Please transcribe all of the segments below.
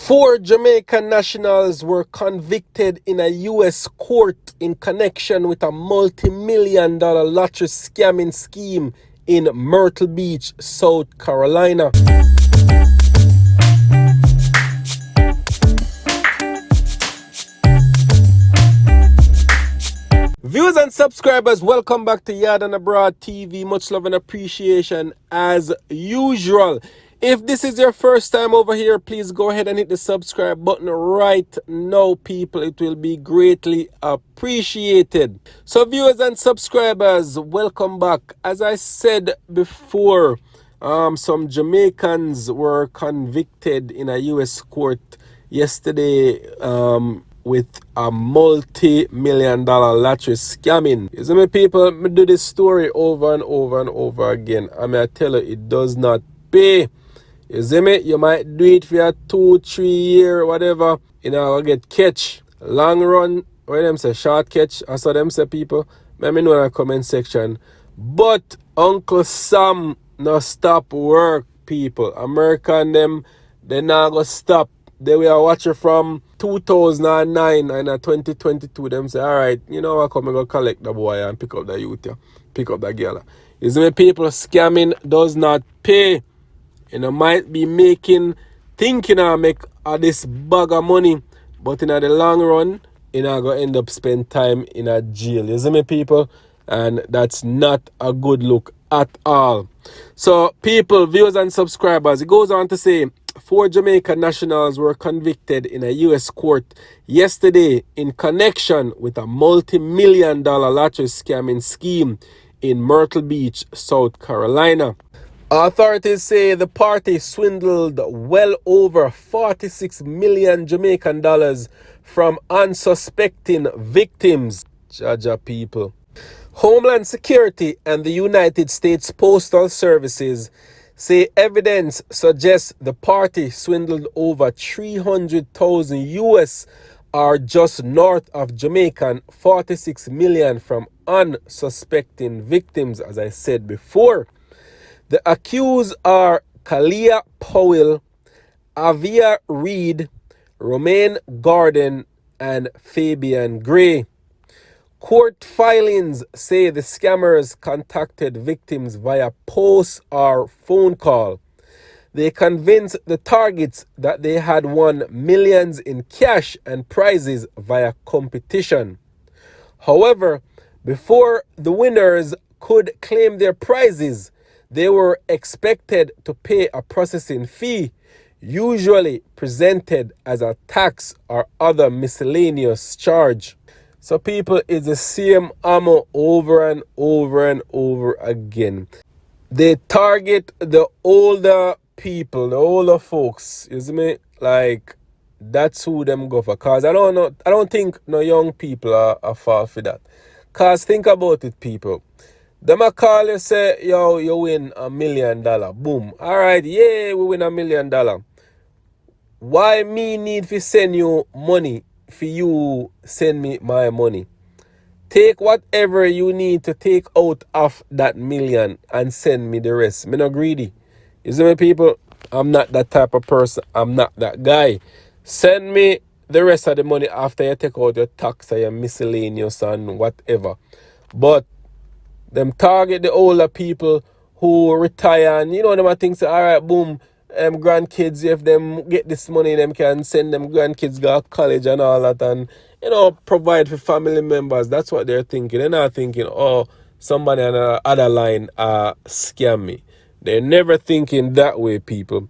Four Jamaican nationals were convicted in a U.S. court in connection with a multi-million-dollar lottery scamming scheme in Myrtle Beach, South Carolina. Viewers and subscribers, welcome back to YaadAndAbroadTV. Much love and appreciation as usual. If this is your first time over here, please go ahead and hit the subscribe button right now, people. It will be greatly appreciated. So viewers and subscribers, welcome back. As I said before, some Jamaicans were convicted in a U.S. court yesterday with a multi-million-dollar lottery scamming. You see me, people, me do this story over and over and over again. I tell you, it does not pay. You see me? You might do it for a 2-3 year, whatever. You know, get catch. Long run, what them say, short catch. I saw them say, people. Let me know in the comment section. But Uncle Sam no stop work, people. American them, they not go stop. They were watching from 2009 and 2022. Them say, alright, you know what, come and go collect the boy and pick up the youth, yeah. Pick up the girl. You see me, people, scamming does not pay. You know, might be thinking I make this bag of money, but in the long run, you know, going to end up spend time in a jail. You see me, people? And that's not a good look at all. So, people, viewers and subscribers, it goes on to say, 4 Jamaican nationals were convicted in a U.S. court yesterday in connection with a multi-million-dollar lottery scamming scheme in Myrtle Beach, South Carolina. Authorities say the party swindled well over 46 million Jamaican dollars from unsuspecting victims. Jaja, people. Homeland Security and the United States Postal Services say evidence suggests the party swindled over 300,000 US or just north of Jamaican 46 million from unsuspecting victims, as I said before. The accused are Kalia Powell, Avia Reed, Romaine Garden, and Fabian Gray. Court filings say the scammers contacted victims via post or phone call. They convinced the targets that they had won millions in cash and prizes via competition. However, before the winners could claim their prizes, they were expected to pay a processing fee, usually presented as a tax or other miscellaneous charge. So people, it's the same ammo over and over and over again. They target the older people, the older folks. You see me? Like, that's who them go for. Cause I don't think no young people are fall for that. Cause think about it, people. Them a call you say, yo, you win $1 million. Boom. Alright, yeah, we win $1 million. Why me need to send you money for you send me my money? Take whatever you need to take out of that million and send me the rest. Me not greedy. You see me, people? I'm not that type of person. I'm not that guy. Send me the rest of the money after you take out your tax or your miscellaneous and whatever. But them target the older people who retire and, you know, them a think say, alright, boom, grandkids, if them get this money, them can send them grandkids go to college and all that and, you know, provide for family members. That's what they're thinking. They're not thinking, oh, somebody on the other line scam me. They're never thinking that way, people.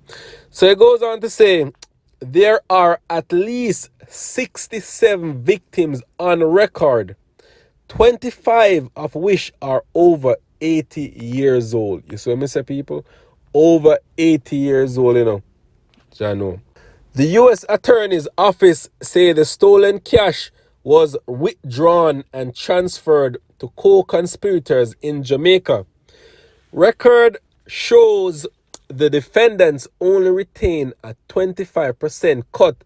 So it goes on to say, there are at least 67 victims on record, 25 of which are over 80 years old. You see what I say, people? Over 80 years old, you know. I know. The U.S. Attorney's Office say the stolen cash was withdrawn and transferred to co-conspirators in Jamaica. Record shows the defendants only retain a 25% cut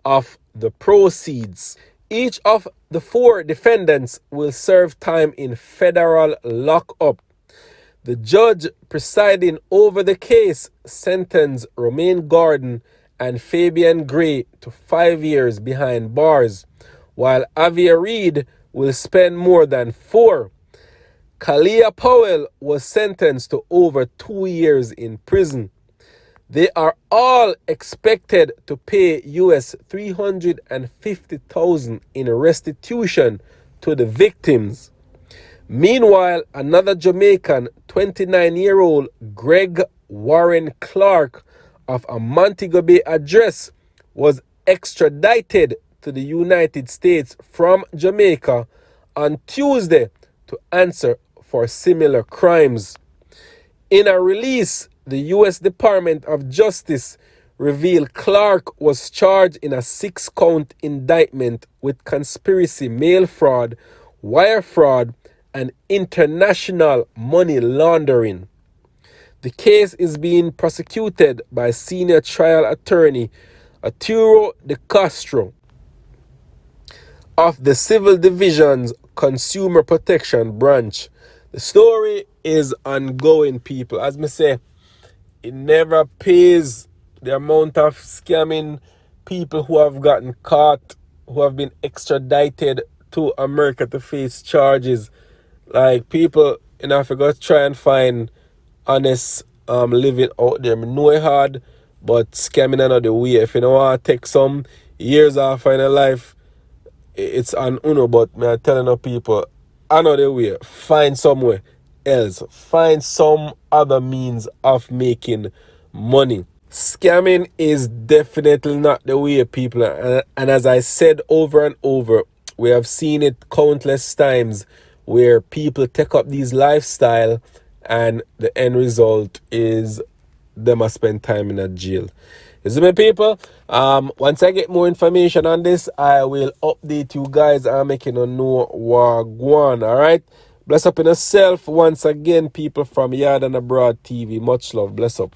of the proceeds. Each of the 4 defendants will serve time in federal lockup. The judge presiding over the case sentenced Romaine Garden and Fabian Gray to 5 years behind bars, while Avia Reed will spend more than 4. Kalia Powell was sentenced to over 2 years in prison. They are all expected to pay US $350,000 in restitution to the victims. Meanwhile, another Jamaican, 29-year-old Greg Warren Clark of a Montego Bay address, was extradited to the United States from Jamaica on Tuesday to answer for similar crimes. In a release, the U.S. Department of Justice revealed Clark was charged in a 6-count indictment with conspiracy, mail fraud, wire fraud, and international money laundering. The case is being prosecuted by senior trial attorney Arturo de Castro of the Civil Division's Consumer Protection Branch. The story is ongoing, people. As me say, it never pays the amount of scamming people who have gotten caught, who have been extradited to America to face charges. Like, people, I forgot to try and find honest living out there. I know it hard, but scamming another way. If you don't want to take some years off in your life, it's an uno, but me are telling the people another way. Find somewhere else. Find some other means of making money. Scamming is definitely not the way, people. And as I said over and over, we have seen it countless times where people take up these lifestyle and the end result is they must spend time in a jail. You see me, people? Once I get more information on this, I will update you guys and make you know what going on. Alright? Bless up in yourself once again, people from Yard and Abroad TV. Much love. Bless up.